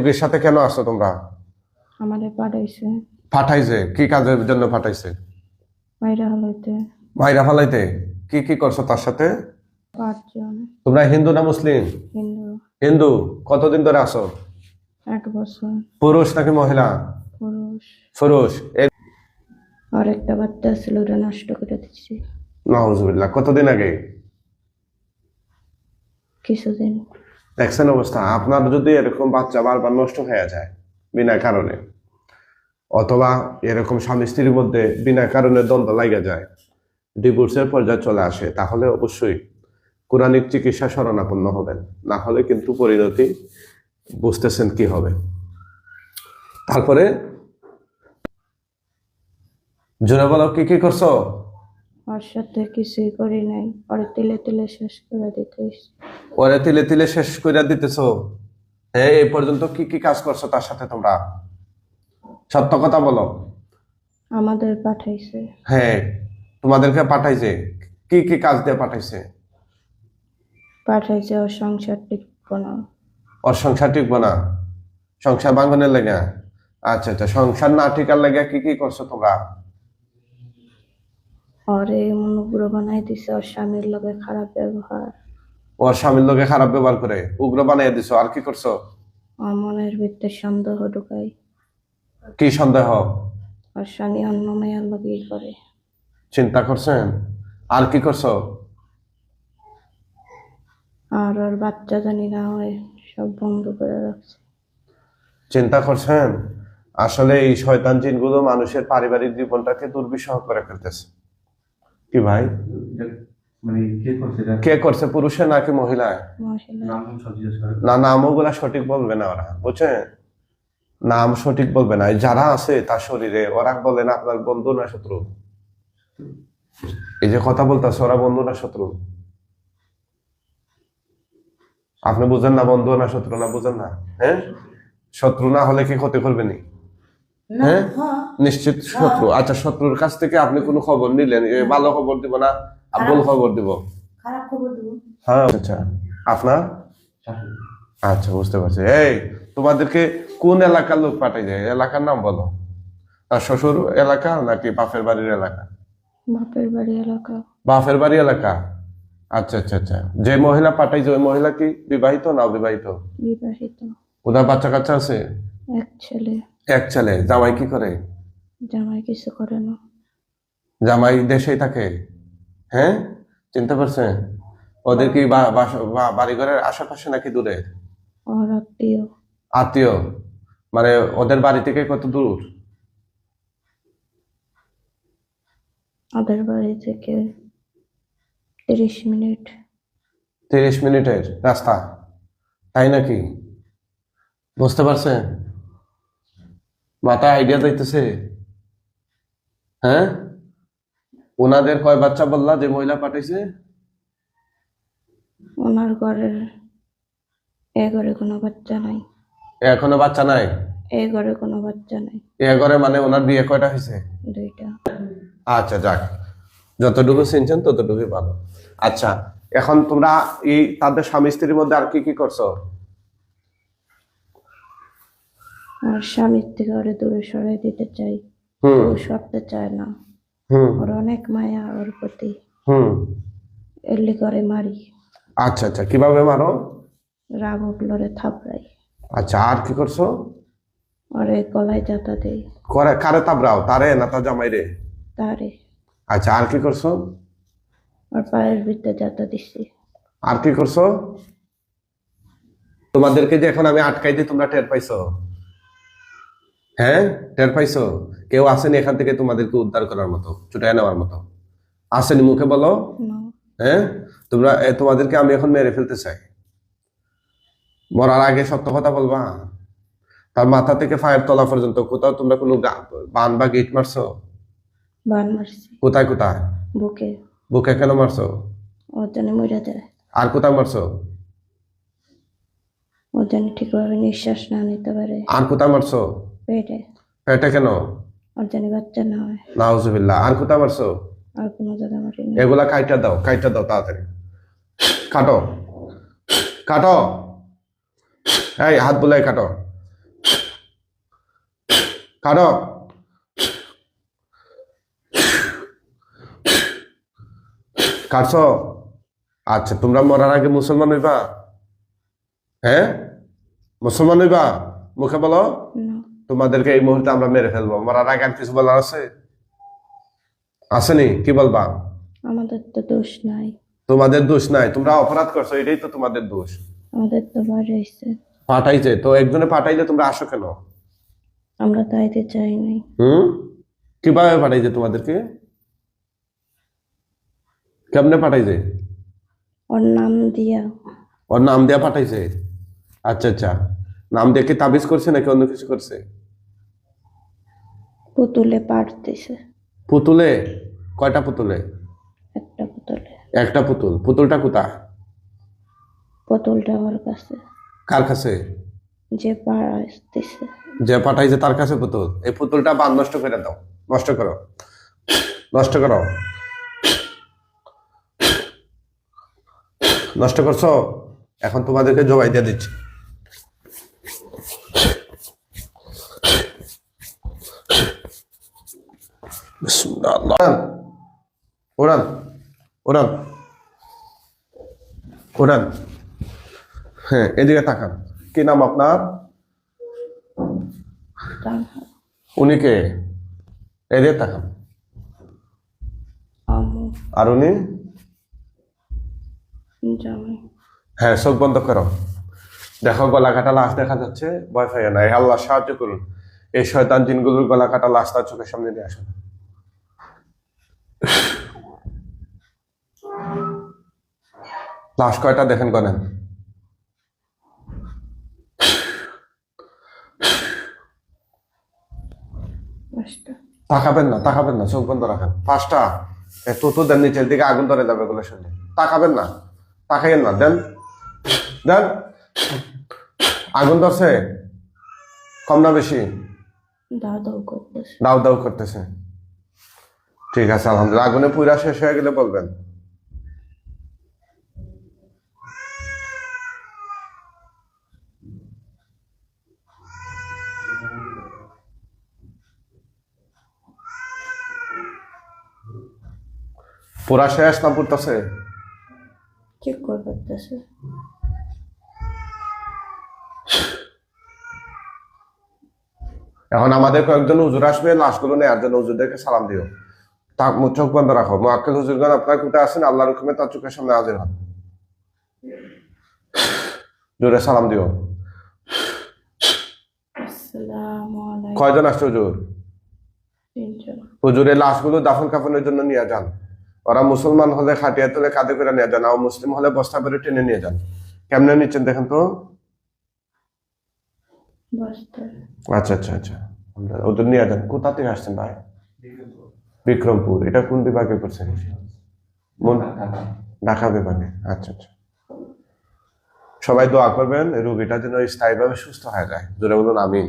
রোগীর সাথে কেন আসছো তোমরা? আমারে পাঠাইছে পাঠাইছে কি কাজের জন্য পাঠাইছে? মাইরা হলাইতে মাইরা ফালাইতে। কি কি করছো তার সাথে? 5 জন। তোমরা হিন্দু না মুসলিম? হিন্দু। হিন্দু। কতদিন ধরে আসো? 1 বছর। পুরুষ নাকি মহিলা? পুরুষ। পুরুষ। আর একটা বাচ্চা ছিল, ওটা নষ্ট করে দিচ্ছি নাউজুবিল্লাহ। কতদিন আগে? কিছুদিন। দেখছেন অবস্থা। আপনার যদি এরকম বাচ্চা বারবার নষ্ট হয়ে যায় বিনা কারণে, অথবা এরকম স্বামী স্ত্রীর মধ্যে বিনা কারণে দ্বন্দ্ব লাগা যায়, ডিভোর্সের পর্যায়ে চলে আসে, তাহলে অবশ্যই কোরআনিক চিকিৎসা শরণাপন্ন হবেন। না হলে কিন্তু পরিণতি বুঝতেছেন কি হবে। তারপরে জোরে বলো, কি কি করছো? ওর সাথে কিছুই করি নাই, ওরে তিলে তিলে শেষ করে দিতেছি। ওরে তিলে তিলে শেষ করে দিতেছো? হ্যাঁ, এই পর্যন্ত কি কি কাজ করছো তার সাথে তোমরা? সত্য কথা বলো। আমাদের পাঠাইছে। হ্যাঁ, তোমাদেরকে পাঠাইছে। কি কি কাজ দিয়ে পাঠাইছে? পাঠাইছে ওর সংসার টিকবো না। ওর সংসার টিকবো না? সংসার ভাঙনের লেগে? আচ্ছা আচ্ছা, সংসার না টিকার লেগে কি কি করছো তোমরা? ওরে উগ্র বানাই দিছে, ওর স্বামীর লগে খারাপ ব্যবহার। ওর স্বামীর লোকে খারাপ ব্যবহার করে উগ্র বানিয়ে দিছো। আর কি করছো? আমার মনের ভিতরে সন্দেহ ঢুকাই। কি সন্দেহ? ওর স্বামী অন্য মেয়ের লগে করে। চিন্তা করছেন? আর কি করছো? আর ওর বাচ্চা জানি না হয়, সব বন্ধ করে রাখছে। চিন্তা করছেন? আসলে এই শয়তান জিনগুলো মানুষের পারিবারিক জীবনটাকে দুর্বিষহ করে ফেলতেছে। কি ভাই, কে করছে? পুরুষে নাকি মহিলায়? না, নামও গুলা সঠিক বলবে না ওরা, বুঝছেন? নাম সঠিক বলবে না। যারা আছে তার শরীরে, ওরা বলেন আপনার বন্ধু না শত্রু? এই যে কথা বলতেছে, ওরা বন্ধু না শত্রু? আপনি বুঝেন না বন্ধু না শত্রু? না বুঝেন না? হ্যাঁ, শত্রু না হলে কি ক্ষতি করবে নি? হ্যাঁ, নিশ্চিত শত্রু। আচ্ছা, শত্রুর কাছ থেকে আপনি কোনো খবর নিলেন, ভালো খবর দিব না ভুল খবর দিব? খারাপ খবর দেব। হ্যাঁ, আচ্ছা। আপনার? আচ্ছা, বুঝতে পারছি। এই, তোমাদেরকে কোন এলাকার লোক পাঠাই যায়? এলাকার নাম বলো। তার শ্বশুর এলাকা নাকি বাপের বাড়ির এলাকা? বাপের বাড়ি এলাকা। বাপের বাড়ি এলাকা। আচ্ছা আচ্ছা আচ্ছা। যে মহিলা পাঠাইছে ওই মহিলা কি বিবাহিত না অবিবাহিত? বিবাহিত। ওদের বাচ্চা কাচ্চা আছে? এক ছেলে। এক ছেলে। জামাই কি করে? জামাই কিছু করে না। জামাই দেশেই থাকে? হ্যাঁ, চিনতে পারছেন? ওদের কি বাড়িঘরের আশেপাশে নাকি দূরে? ওর আত্মীয়। আত্মীয়? মানে ওদের বাড়ি থেকে কত দূর? ওদের বাড়ি থেকে 30 মিনিট। 30 মিনিটের রাস্তা? তাই নাকি? বুঝতে পারছেন? মাথায় আইডিয়া যাইতেছে? হ্যাঁ, ওনাদের কয় বাচ্চা বললা যে মহিলা পাঠাইছে? ওনার ঘরের এ ঘরে কোনো বাচ্চা নাই। এখনো বাচ্চা নাই? এ ঘরে কোনো বাচ্চা নাই। এ ঘরে মানে ওনার বিয়ে কয়টা হয়েছে? 2টা। আচ্ছা, যাক, যতটুকু চিনছেন ততটুকুই ভালো। আচ্ছা, এখন তোমরা এই তাদের স্বামী স্ত্রীর মধ্যে আর কি কি করছো? আর স্বামীর থেকে ওরে দূরে সরাই দিতে চাই। ও সরতে চায় না। ওর অনেক মায়া ওর প্রতি। এলি করে মারি। আচ্ছা আচ্ছা, কিভাবে মারো? রাগ উঠলরে থাপড়াই। আচ্ছা, আর কি করছো? ওরে গলায় জাতা দেই। করে কারে তাবরাও? তারে না তার জামাই রে? তারে। আচ্ছা, আর কি করছো? ওর পায়ের ভিতরে জাতা দিছি। আর কি করছো? তোমাদেরকে যে এখন আমি আটকাই দিই, তোমরা টের পাইছো? হ্যাঁ, টের পাইছো? কেউ আসেনি এখান থেকে তোমাদেরকে উদ্ধার করার মতো, ছুটাই নেওয়ার মতো? আসেনি? মুখে বলো। হ্যাঁ, তোমাদেরকে আমি এখন মেরে ফেলতে চাই। মরার আগে সত্য কথা বলবা। তার মাথা থেকে পায়ের তলা পর্যন্ত কোথাও তোমরা কোনো বান বা গিট মারছো? বান মারছি। কোথায় কোথায়? বুকে। বুকে কেন মারছো? ওর জন্য মরে যায়। আর কোথায় মারছো? ওর জন্য ঠিকভাবে নিঃশ্বাস না নিতে পারে। আর কোথায় মারছো? পেটে। পেটে কেন? ওর জন্য বাচ্চা না হয়। নাউজুবিল্লাহ। আর কোথায় মারছো? আর কোনো জায়গা মারিনি। এগুলা কাইটা দাও, কাইটা দাও তাড়াতাড়ি। কাটো, কাটো। এই হাত বুলাই কাটো। কারো কাটছো? আচ্ছা, তোমরা মরার আগে মুসলমান হইবা? হ্যাঁ, মুসলমান হইবা? মুখে বলো। না, তোমাদেরকে এই মুহূর্তে আমরা মেরে ফেলবো। মরার আগে আর কিছু বলার আছে? আসেনি? কি বলবা? আমাদের তো দোষ নাই, তোমাদের দোষ নাই, তোমরা অপরাধ করছো, এটাই তো তোমাদের দোষ। আমাদের তো বাড়াইছে, পাঠাইছে তো, একজনে পাঠাইলে তোমরা আসো কেন? আমরা তাইতে চাই নাই। কিভাবে পাঠাইছে তোমাদেরকে? কেমনে পাঠাইছে? ওর নাম দিয়া। ওর নাম দেয়া পাঠাইছে? আচ্ছা আচ্ছা, নাম দিয়ে কি তাবিজ করছে নাকি অন্য কিছু করছে? পুতুলে পাঠতেছে, পুতুলে? কয়টা পুতুলে? একটা পুতুলে। একটা পুতুল। পুতুলটা কোথায়? পুতুলটা ওর কাছে, কার কাছে? যে পাঠতেছে। যে পাঠাইছে তার কাছে পুতুল। এই পুতুলটা বান নষ্ট করে দাও, নষ্ট করো, নষ্ট করো। নষ্ট করছো, এখন তোমাদেরকে জবাই দিয়ে দিচ্ছি। বিসমিল্লাহ। উড়ান উড়ান উড়ান। হ্যাঁ, এদিকে তাকান। কি নাম আপনার? উনি কে? এদিকে তাকান। আমু আর উনি? জামাই। হ্যাঁ, চোখ বন্ধ করো। দেখো গলা কাটা লাশ দেখা যাচ্ছে, ভয় পাইও না। এই আল্লাহ সাহায্য করুন। এই শয়তান জিনগুলোর গলা কাটা লাশ তার চোখের সামনে নিয়ে আসুন। লাশ কয়টা দেখেন করেন? পাঁচটা। তাকাবেন না, তাকাবেন না, চোখ বন্ধ রাখেন। পাঁচটা? তো দেন, নিচের দিকে আগুন ধরে যাবে এগুলো শুনলে। তাকাবেন না, তাকাইয়েন না, দেন দেন। আগুন ধরছে? কম না বেশি? দাও দাও করতেছে। দাউ দাউ করতেছে। ঠিক আছে, আলহামদুলিল্লাহ। আগুনে পুরা শেষ হয়ে গেলে বলবেন। পুরা শেষ না পড়তেছে? চেক করতেছে। এখন আমাদের কয়েকজন হুজুর আসবে লাশগুলো নেওয়ার জন্য। হুজুরদেরকে সালাম দিও। চোখ বন্ধ রাখো। মুআক্কেল হুজুরগণ আপনার কোথায় আছেন, আল্লাহর হুকুমে তার চোখের সামনে হাজির হন। জোরে সালাম দিও। আসসালামু আলাইকুম। কয়জন আসছে হুজুর? তিনজন। হুজুরের লাশগুলো দাফন কাফনের জন্য নিয়ে যান। ওরা মুসলমান হলে খাটিয়া তুলে কাঁধে করে নিয়ে যান, আর মুসলিম হলে বস্তা করে টেনে নিয়ে যান। কেমনে নিচ্ছেন দেখেন তো। বস্তা। আচ্ছা আচ্ছা আচ্ছা, ওদের নিয়ে যান। কোথা থেকে আসছেন ভাই? বিক্রমপুর। এটা কোন বিভাগে করছেন? ঢাকা বিভাগে। আচ্ছা আচ্ছা। সবাই দোয়া করবেন রোগীটা যেন স্থায়ীভাবে সুস্থ হয়ে যায়। জোরে বলুন আমিন।